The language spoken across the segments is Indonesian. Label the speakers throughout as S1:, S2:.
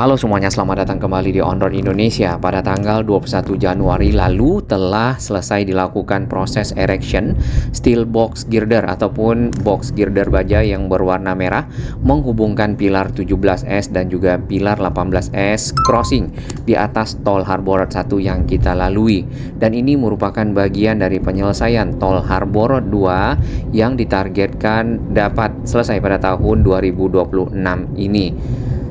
S1: Halo semuanya, selamat datang kembali di On Road Indonesia. Pada tanggal 21 Januari lalu telah selesai dilakukan proses erection steel box girder ataupun box girder baja yang berwarna merah menghubungkan pilar 17S dan juga pilar 18S crossing di atas tol Harbor Road 1 yang kita lalui. Dan ini merupakan bagian dari penyelesaian tol Harbor Road 2 yang ditargetkan dapat selesai pada tahun 2026 ini.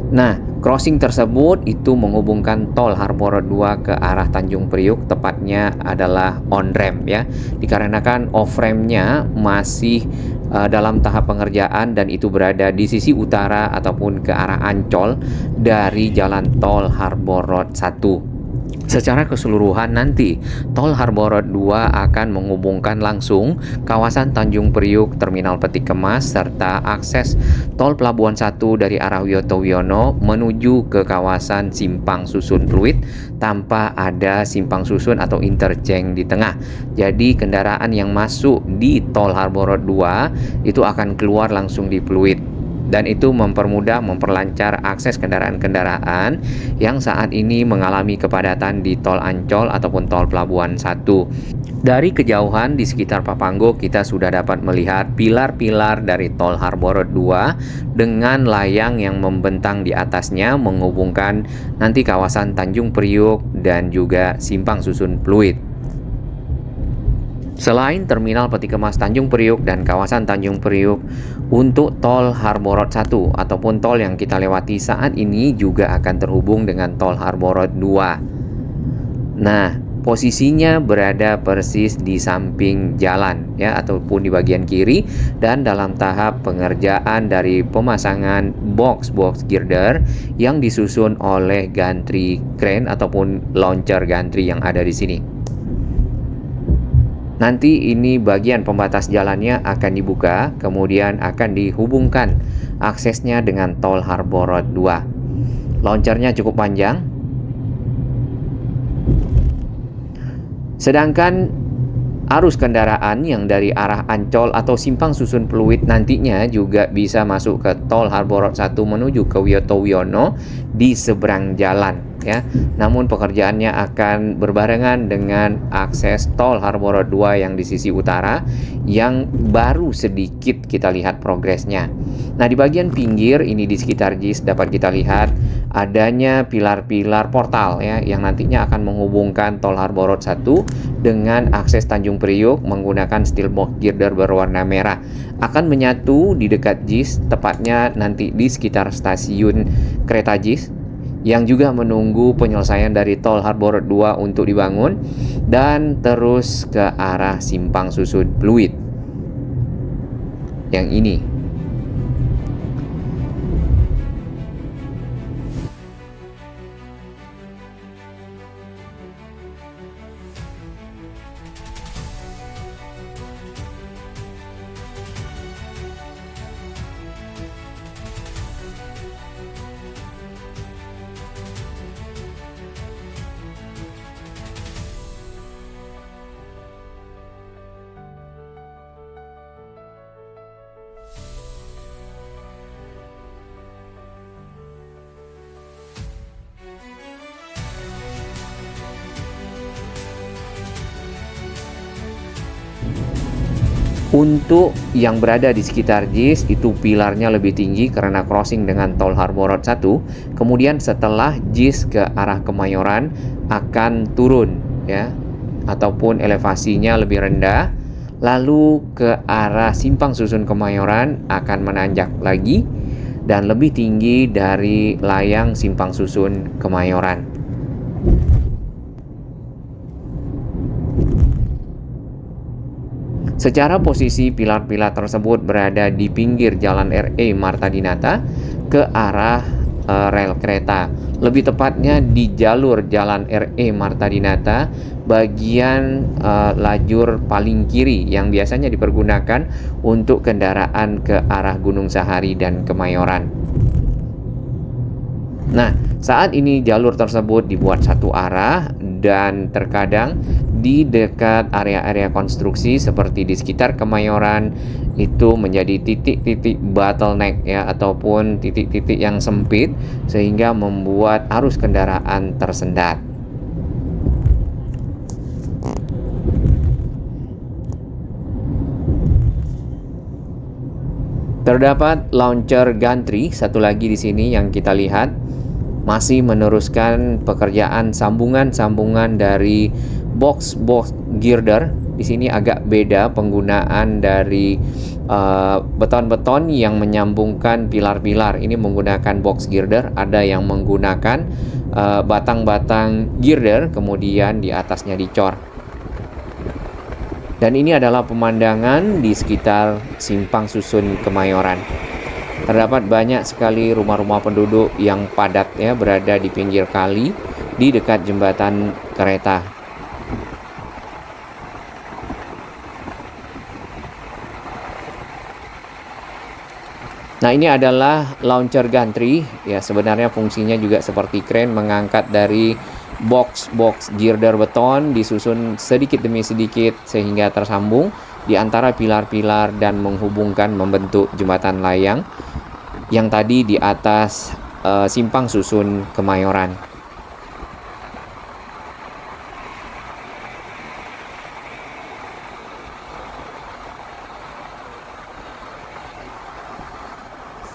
S1: Nah, crossing tersebut itu menghubungkan tol Harbor Road 2 ke arah Tanjung Priuk, tepatnya adalah on ramp ya. Dikarenakan off ramp-nya masih dalam tahap pengerjaan dan itu berada di sisi utara ataupun ke arah Ancol dari jalan tol Harbor Road 1. Secara keseluruhan nanti tol Harbor Road 2 akan menghubungkan langsung kawasan Tanjung Priuk, Terminal Peti Kemas, serta akses tol Pelabuhan 1 dari arah Wiyoto Wiono menuju ke kawasan Simpang Susun Pluit tanpa ada simpang susun atau interchange di tengah. Jadi kendaraan yang masuk di tol Harbor Road 2 itu akan keluar langsung di Pluit. Dan itu memperlancar akses kendaraan-kendaraan yang saat ini mengalami kepadatan di tol Ancol ataupun tol Pelabuhan 1. Dari kejauhan di sekitar Papanggo kita sudah dapat melihat pilar-pilar dari tol Harbor Road 2 dengan layang yang membentang di atasnya menghubungkan nanti kawasan Tanjung Priuk dan juga Simpang Susun Pluit. Selain Terminal Peti Kemas Tanjung Priuk dan kawasan Tanjung Priuk, untuk tol Harbor Road 1 ataupun tol yang kita lewati saat ini juga akan terhubung dengan tol Harbor Road 2. Nah, posisinya berada persis di samping jalan ya ataupun di bagian kiri dan dalam tahap pengerjaan dari pemasangan box girder yang disusun oleh gantry crane ataupun launcher gantry yang ada di sini. Nanti ini bagian pembatas jalannya akan dibuka, kemudian akan dihubungkan aksesnya dengan tol Harbor Road 2. Launchernya cukup panjang. Sedangkan arus kendaraan yang dari arah Ancol atau Simpang Susun Pluit nantinya juga bisa masuk ke tol Harbor Road 1 menuju ke Wiyoto Wiono di seberang jalan ya. Namun pekerjaannya akan berbarengan dengan akses tol Harbor Road 2 yang di sisi utara yang baru sedikit kita lihat progresnya. Nah, di bagian pinggir ini di sekitar JIS dapat kita lihat adanya pilar-pilar portal ya yang nantinya akan menghubungkan tol Harbor Road 1 dengan akses Tanjung Priuk menggunakan steel box girder berwarna merah. Akan menyatu di dekat JIS, tepatnya nanti di sekitar stasiun kereta JIS yang juga menunggu penyelesaian dari tol Harbor Road 2 untuk dibangun dan terus ke arah Simpang Susun Pluit. Yang ini. Untuk yang berada di sekitar JIS itu pilarnya lebih tinggi karena crossing dengan tol Harbor Road 1. Kemudian setelah JIS ke arah Kemayoran akan turun ya ataupun elevasinya lebih rendah. Lalu ke arah Simpang Susun Kemayoran akan menanjak lagi dan lebih tinggi dari layang Simpang Susun Kemayoran. Secara posisi pilar-pilar tersebut berada di pinggir jalan RE Marta Dinata ke arah rel kereta. Lebih tepatnya di jalur jalan RE Marta Dinata bagian lajur paling kiri yang biasanya dipergunakan untuk kendaraan ke arah Gunung Sahari dan Kemayoran. Nah, saat ini jalur tersebut dibuat satu arah dan terkadang di dekat area-area konstruksi seperti di sekitar Kemayoran itu menjadi titik-titik bottleneck ya, ataupun titik-titik yang sempit sehingga membuat arus kendaraan tersendat. Terdapat launcher gantry satu lagi di sini yang kita lihat masih meneruskan pekerjaan sambungan-sambungan dari box girder. Di sini agak beda penggunaan dari beton-beton yang menyambungkan pilar-pilar. Ini menggunakan box girder, ada yang menggunakan batang-batang girder kemudian di atasnya dicor. Dan ini adalah pemandangan di sekitar Simpang Susun Kemayoran. Terdapat banyak sekali rumah-rumah penduduk yang padat ya, berada di pinggir kali di dekat jembatan kereta. Nah, ini adalah launcher gantry ya, sebenarnya fungsinya juga seperti kren mengangkat dari box girder beton, disusun sedikit demi sedikit sehingga tersambung di antara pilar-pilar dan menghubungkan membentuk jembatan layang yang tadi di atas Simpang Susun Kemayoran.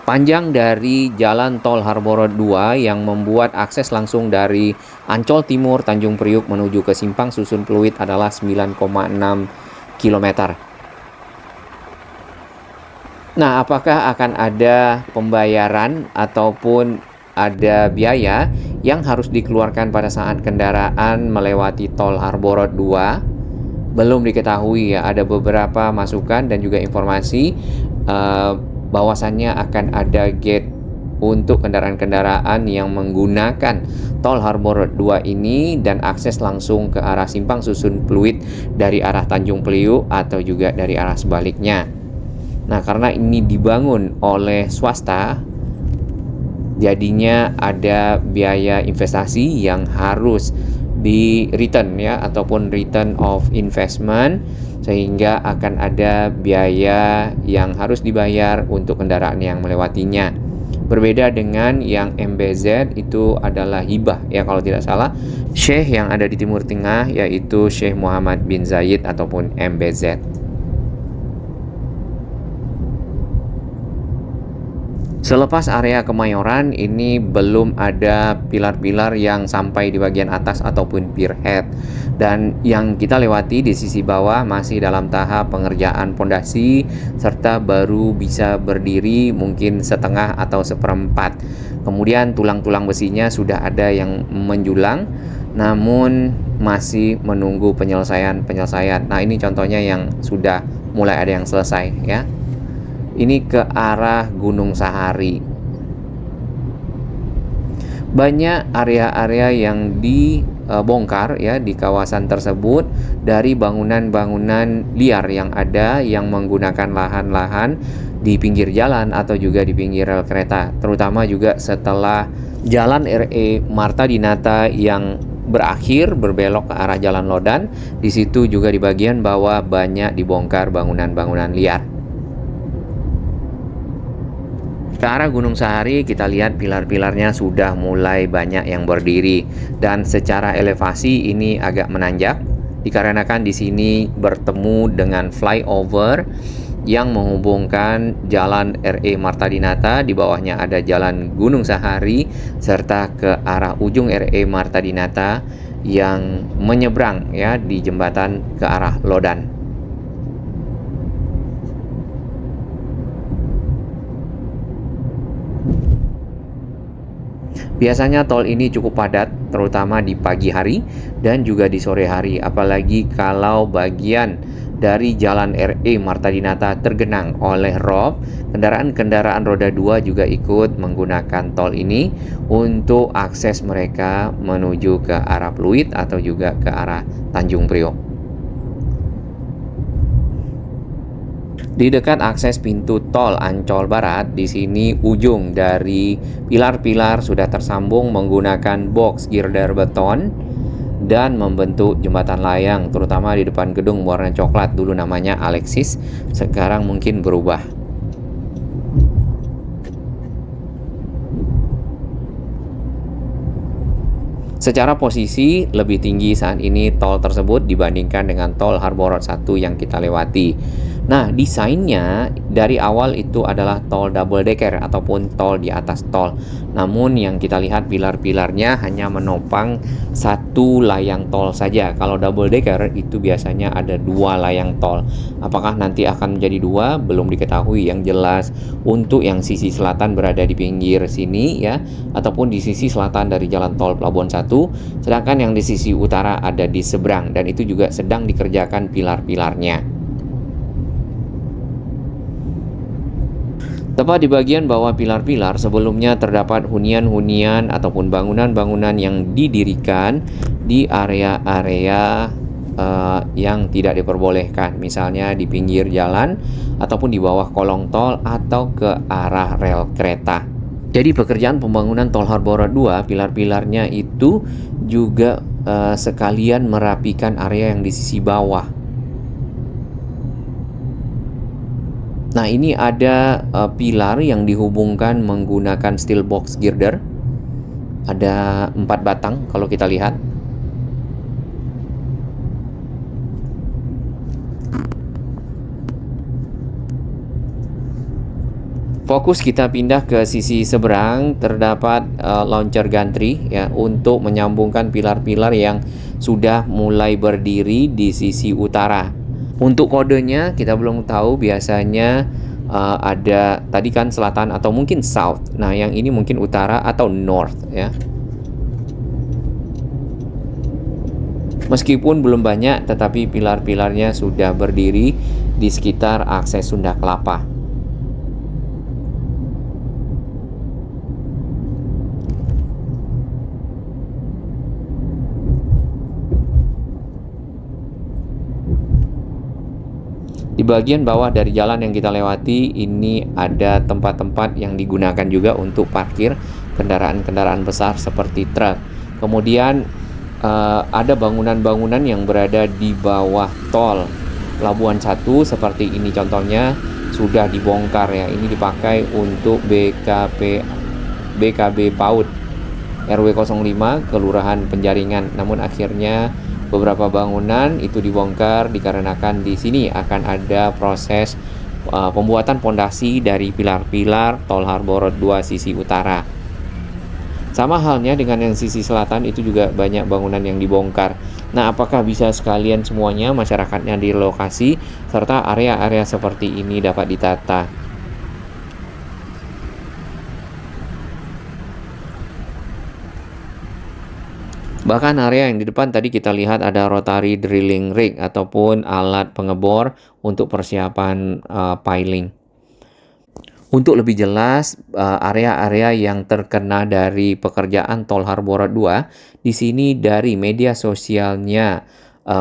S1: Panjang dari Jalan Tol Harbor 2 yang membuat akses langsung dari Ancol Timur Tanjung Priuk menuju ke Simpang Susun Pluit adalah 9,6 km. Nah, apakah akan ada pembayaran ataupun ada biaya yang harus dikeluarkan pada saat kendaraan melewati Tol Harbor 2? Belum diketahui ya, ada beberapa masukan dan juga informasi bahwasannya akan ada gate untuk kendaraan-kendaraan yang menggunakan Tol Harbor 2 ini dan akses langsung ke arah Simpang Susun Pluit dari arah Tanjung Priuk atau juga dari arah sebaliknya. Nah, karena ini dibangun oleh swasta, jadinya ada biaya investasi yang harus di return ya, ataupun return of investment, sehingga akan ada biaya yang harus dibayar untuk kendaraan yang melewatinya. Berbeda dengan yang MBZ, itu adalah hibah ya kalau tidak salah, Syekh yang ada di Timur Tengah, yaitu Syekh Muhammad bin Zayed ataupun MBZ. Selepas area Kemayoran, ini belum ada pilar-pilar yang sampai di bagian atas ataupun pierhead. Dan yang kita lewati di sisi bawah masih dalam tahap pengerjaan pondasi serta baru bisa berdiri mungkin setengah atau seperempat. Kemudian tulang-tulang besinya sudah ada yang menjulang, namun masih menunggu penyelesaian. Nah, ini contohnya yang sudah mulai ada yang selesai ya. Ini ke arah Gunung Sahari. Banyak area-area yang dibongkar ya di kawasan tersebut dari bangunan-bangunan liar yang ada yang menggunakan lahan-lahan di pinggir jalan atau juga di pinggir rel kereta, terutama juga setelah Jalan RE Marta Dinata yang berakhir berbelok ke arah Jalan Lodan. Di situ juga di bagian bawah banyak dibongkar bangunan-bangunan liar. Ke arah Gunung Sahari kita lihat pilar-pilarnya sudah mulai banyak yang berdiri dan secara elevasi ini agak menanjak dikarenakan di sini bertemu dengan flyover yang menghubungkan Jalan RE Marta Dinata, di bawahnya ada Jalan Gunung Sahari serta ke arah ujung RE Marta Dinata yang menyeberang ya di jembatan ke arah Lodan. Biasanya tol ini cukup padat, terutama di pagi hari dan juga di sore hari, apalagi kalau bagian dari Jalan RE Marta Dinata tergenang oleh rob. Kendaraan-kendaraan roda 2 juga ikut menggunakan tol ini untuk akses mereka menuju ke arah Pluit atau juga ke arah Tanjung Priok. Di dekat akses pintu tol Ancol Barat, di sini ujung dari pilar-pilar sudah tersambung menggunakan box girder beton dan membentuk jembatan layang, terutama di depan gedung warna coklat, dulu namanya Alexis, sekarang mungkin berubah. Secara posisi lebih tinggi saat ini tol tersebut dibandingkan dengan tol Harbor Road 1 yang kita lewati. Nah, desainnya dari awal itu adalah tol double decker ataupun tol di atas tol. Namun yang kita lihat pilar-pilarnya hanya menopang satu layang tol saja. Kalau double decker itu biasanya ada dua layang tol. Apakah nanti akan menjadi dua? Belum diketahui. Yang jelas untuk yang sisi selatan berada di pinggir sini ya, ataupun di sisi selatan dari jalan tol Pelabuhan 1, sedangkan yang di sisi utara ada di seberang, dan itu juga sedang dikerjakan pilar-pilarnya. Tepat di bagian bawah pilar-pilar sebelumnya terdapat hunian-hunian ataupun bangunan-bangunan yang didirikan di area-area yang tidak diperbolehkan, misalnya di pinggir jalan ataupun di bawah kolong tol atau ke arah rel kereta. Jadi pekerjaan pembangunan tol Harbor Road 2, pilar-pilarnya itu juga sekalian merapikan area yang di sisi bawah. Nah, ini ada pilar yang dihubungkan menggunakan steel box girder. Ada 4 batang kalau kita lihat. Fokus kita pindah ke sisi seberang, terdapat launcher gantry ya untuk menyambungkan pilar-pilar yang sudah mulai berdiri di sisi utara. Untuk kodenya kita belum tahu, biasanya ada tadi kan selatan atau mungkin south. Nah, yang ini mungkin utara atau north ya. Meskipun belum banyak, tetapi pilar-pilarnya sudah berdiri di sekitar akses Sunda Kelapa. Di bagian bawah dari jalan yang kita lewati ini ada tempat-tempat yang digunakan juga untuk parkir kendaraan-kendaraan besar seperti truk. Kemudian ada bangunan-bangunan yang berada di bawah tol Pelabuhan 1 seperti ini contohnya sudah dibongkar ya. Ini dipakai untuk BKB PAUD RW 05 Kelurahan Penjaringan. Namun akhirnya beberapa bangunan itu dibongkar dikarenakan di sini akan ada proses pembuatan pondasi dari pilar-pilar tol Harbor Road 2 sisi utara. Sama halnya dengan yang sisi selatan, itu juga banyak bangunan yang dibongkar. Nah, apakah bisa sekalian semuanya masyarakatnya direlokasi serta area-area seperti ini dapat ditata? Bahkan area yang di depan tadi kita lihat ada rotary drilling rig ataupun alat pengebor untuk persiapan piling. Untuk lebih jelas area-area yang terkena dari pekerjaan tol Harbor Road 2, di sini dari media sosialnya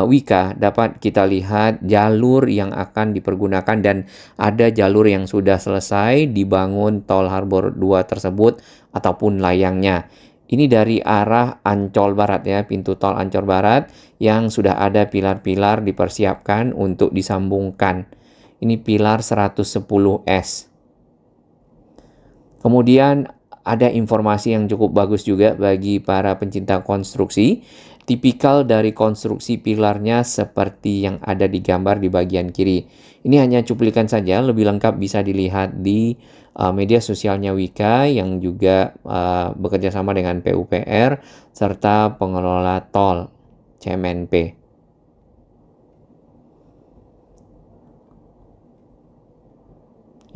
S1: Wika dapat kita lihat jalur yang akan dipergunakan dan ada jalur yang sudah selesai dibangun tol Harbor 2 tersebut ataupun layangnya. Ini dari arah Ancol Barat ya, pintu tol Ancol Barat yang sudah ada pilar-pilar dipersiapkan untuk disambungkan. Ini pilar 110S. Kemudian ada informasi yang cukup bagus juga bagi para pencinta konstruksi. Tipikal dari konstruksi pilarnya seperti yang ada di gambar di bagian kiri. Ini hanya cuplikan saja, lebih lengkap bisa dilihat di media sosialnya Wika yang juga bekerja sama dengan PUPR serta pengelola tol CMNP.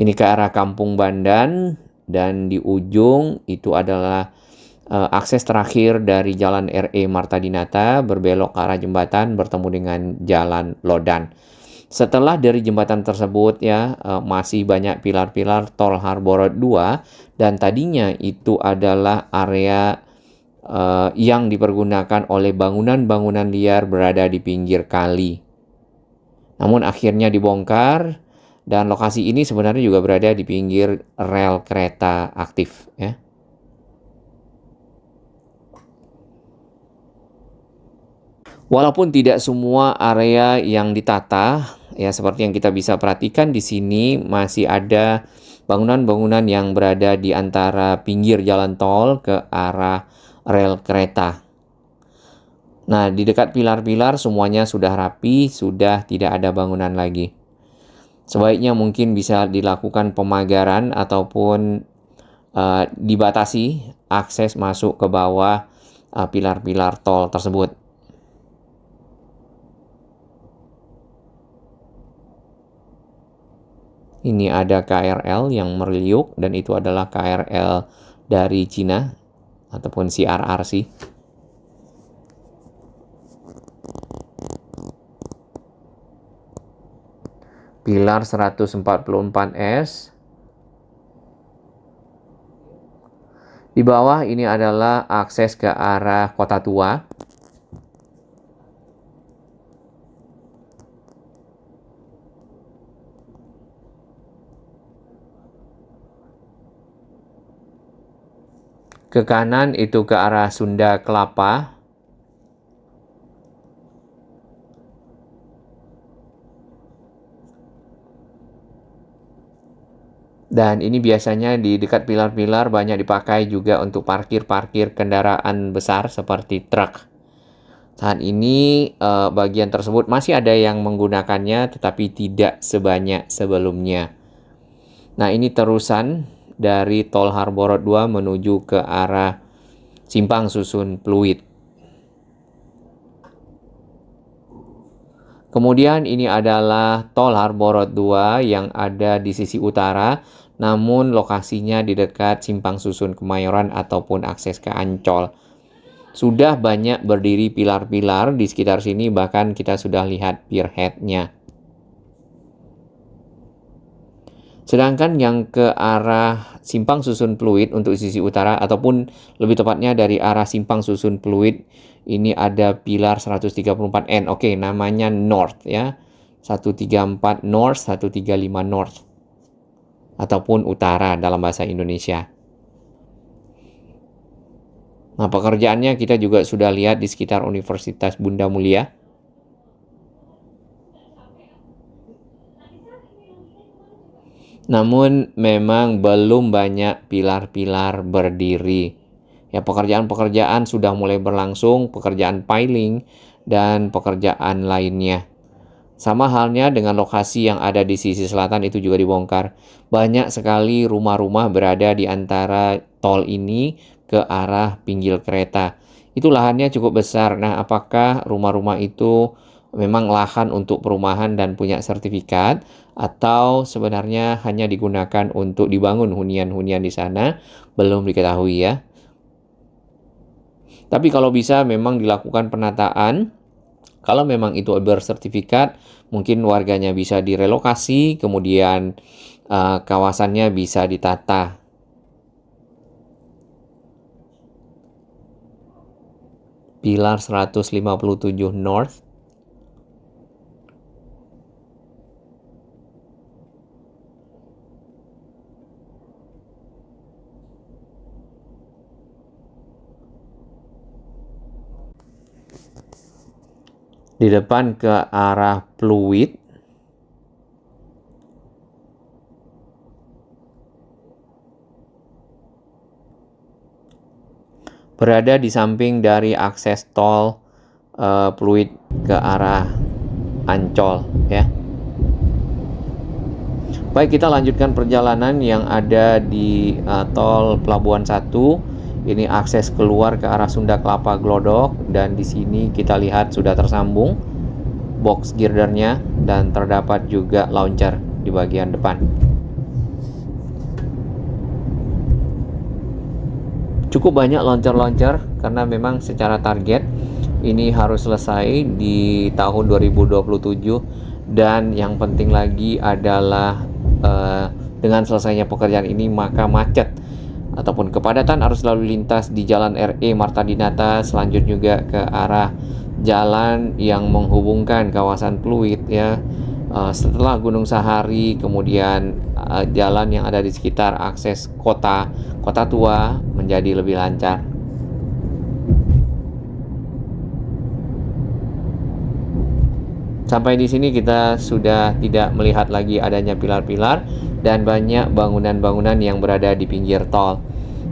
S1: Ini ke arah Kampung Bandan dan di ujung itu adalah akses terakhir dari Jalan RE Marta Dinata berbelok ke arah jembatan bertemu dengan Jalan Lodan. Setelah dari jembatan tersebut ya masih banyak pilar-pilar tol Harbor Road 2 dan tadinya itu adalah area yang dipergunakan oleh bangunan-bangunan liar berada di pinggir kali. Namun akhirnya dibongkar dan lokasi ini sebenarnya juga berada di pinggir rel kereta aktif ya. Walaupun tidak semua area yang ditata, ya seperti yang kita bisa perhatikan di sini masih ada bangunan-bangunan yang berada di antara pinggir jalan tol ke arah rel kereta. Nah, di dekat pilar-pilar semuanya sudah rapi, sudah tidak ada bangunan lagi. Sebaiknya mungkin bisa dilakukan pemagaran ataupun dibatasi akses masuk ke bawah pilar-pilar tol tersebut. Ini ada KRL yang meliuk dan itu adalah KRL dari Cina ataupun CRRC. Pilar 144S. Di bawah ini adalah akses ke arah Kota Tua. Ke kanan itu ke arah Sunda Kelapa. Dan ini biasanya di dekat pilar-pilar banyak dipakai juga untuk parkir-parkir kendaraan besar seperti truk. Saat ini bagian tersebut masih ada yang menggunakannya tetapi tidak sebanyak sebelumnya. Nah, ini terusan dari Tol Harbor Road 2 menuju ke arah Simpang Susun Pluit. Kemudian ini adalah Tol Harbor Road 2 yang ada di sisi utara, namun lokasinya di dekat Simpang Susun Kemayoran ataupun akses ke Ancol. Sudah banyak berdiri pilar-pilar di sekitar sini, bahkan kita sudah lihat pierhead-nya. Sedangkan yang ke arah Simpang Susun Pluit untuk sisi utara ataupun lebih tepatnya dari arah Simpang Susun Pluit ini ada pilar 134N. Oke, namanya North ya. 134 North, 135 North. Ataupun utara dalam bahasa Indonesia. Nah, pekerjaannya kita juga sudah lihat di sekitar Universitas Bunda Mulia. Namun memang belum banyak pilar-pilar berdiri. Ya, pekerjaan-pekerjaan sudah mulai berlangsung, pekerjaan piling dan pekerjaan lainnya. Sama halnya dengan lokasi yang ada di sisi selatan itu juga dibongkar. Banyak sekali rumah-rumah berada di antara tol ini ke arah pinggir kereta. Itu lahannya cukup besar. Nah, apakah rumah-rumah itu memang lahan untuk perumahan dan punya sertifikat atau sebenarnya hanya digunakan untuk dibangun hunian-hunian di sana? Belum diketahui ya. Tapi kalau bisa memang dilakukan penataan. Kalau memang itu bersertifikat, mungkin warganya bisa direlokasi, kemudian kawasannya bisa ditata. Pilar 157 North. Di depan ke arah Pluit. Berada di samping dari akses tol Pluit ke arah Ancol ya. Baik, kita lanjutkan perjalanan yang ada di tol Pelabuhan 1. Ini akses keluar ke arah Sunda Kelapa Glodok dan di sini kita lihat sudah tersambung box girdernya dan terdapat juga launcher di bagian depan. Cukup banyak launcher-launcher karena memang secara target ini harus selesai di tahun 2027 dan yang penting lagi adalah dengan selesainya pekerjaan ini maka macet ataupun kepadatan arus lalu lintas di Jalan RE Marta Dinata, selanjutnya juga ke arah jalan yang menghubungkan kawasan Pluit ya. Setelah Gunung Sahari, kemudian jalan yang ada di sekitar akses Kota Tua menjadi lebih lancar. Sampai di sini kita sudah tidak melihat lagi adanya pilar-pilar dan banyak bangunan-bangunan yang berada di pinggir tol.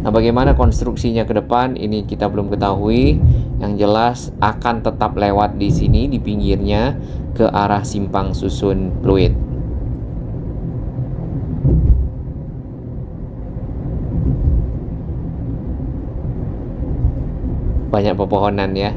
S1: Nah, bagaimana konstruksinya ke depan ini kita belum ketahui. Yang jelas akan tetap lewat di sini di pinggirnya ke arah Simpang Susun Pluit. Banyak pepohonan ya.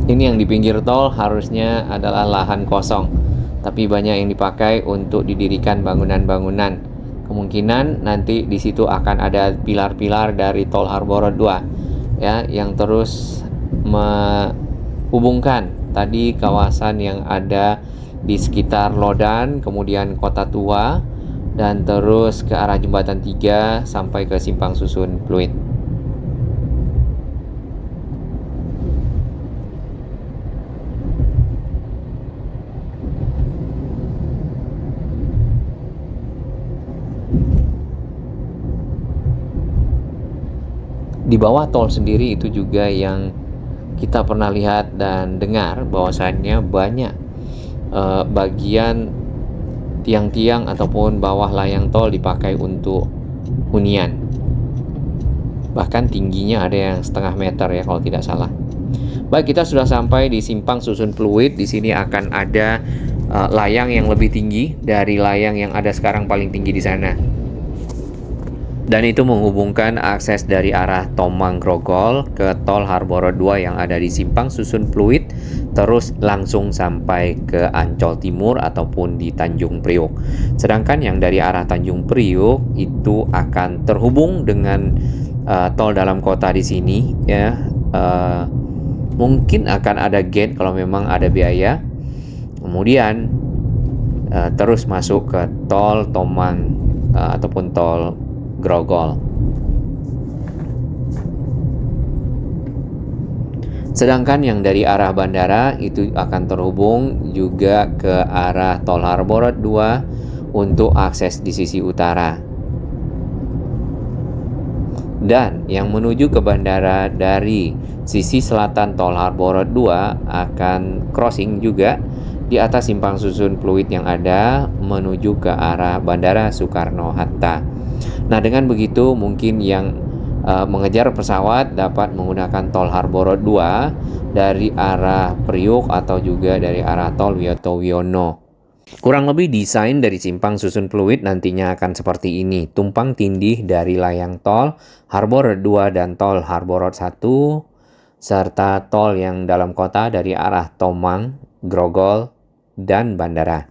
S1: Ini yang di pinggir tol harusnya adalah lahan kosong, tapi banyak yang dipakai untuk didirikan bangunan-bangunan. Kemungkinan nanti di situ akan ada pilar-pilar dari Tol Harbor 2 ya, yang terus menghubungkan tadi kawasan yang ada di sekitar Lodan, kemudian Kota Tua, dan terus ke arah Jembatan 3 sampai ke Simpang Susun Pluit. Di bawah tol sendiri itu juga yang kita pernah lihat dan dengar bahwasannya banyak bagian tiang-tiang ataupun bawah layang tol dipakai untuk hunian. Bahkan tingginya ada yang setengah meter ya kalau tidak salah. Baik, kita sudah sampai di Simpang Susun Pluit. Di sini akan ada layang yang lebih tinggi dari layang yang ada sekarang paling tinggi di sana. Dan itu menghubungkan akses dari arah Tomang Grogol ke Tol Harbor 2 yang ada di Simpang Susun Pluit, terus langsung sampai ke Ancol Timur ataupun di Tanjung Priok. Sedangkan yang dari arah Tanjung Priok itu akan terhubung dengan tol dalam kota di sini ya. Mungkin akan ada gate kalau memang ada biaya. Kemudian terus masuk ke tol Tomang ataupun tol Grogol. Sedangkan yang dari arah bandara itu akan terhubung juga ke arah Tol Harbor 2 untuk akses di sisi utara. Dan yang menuju ke bandara dari sisi selatan Tol Harbor 2 akan crossing juga di atas Simpang Susun Pluit yang ada menuju ke arah Bandara Soekarno-Hatta. Nah, dengan begitu mungkin yang mengejar pesawat dapat menggunakan Tol Harbor 2 dari arah Priok atau juga dari arah Tol Wiyoto Wiono. Kurang lebih desain dari Simpang Susun Pluit nantinya akan seperti ini. Tumpang tindih dari layang Tol Harbor 2 dan Tol Harbor 1 serta tol yang dalam kota dari arah Tomang, Grogol, dan bandara.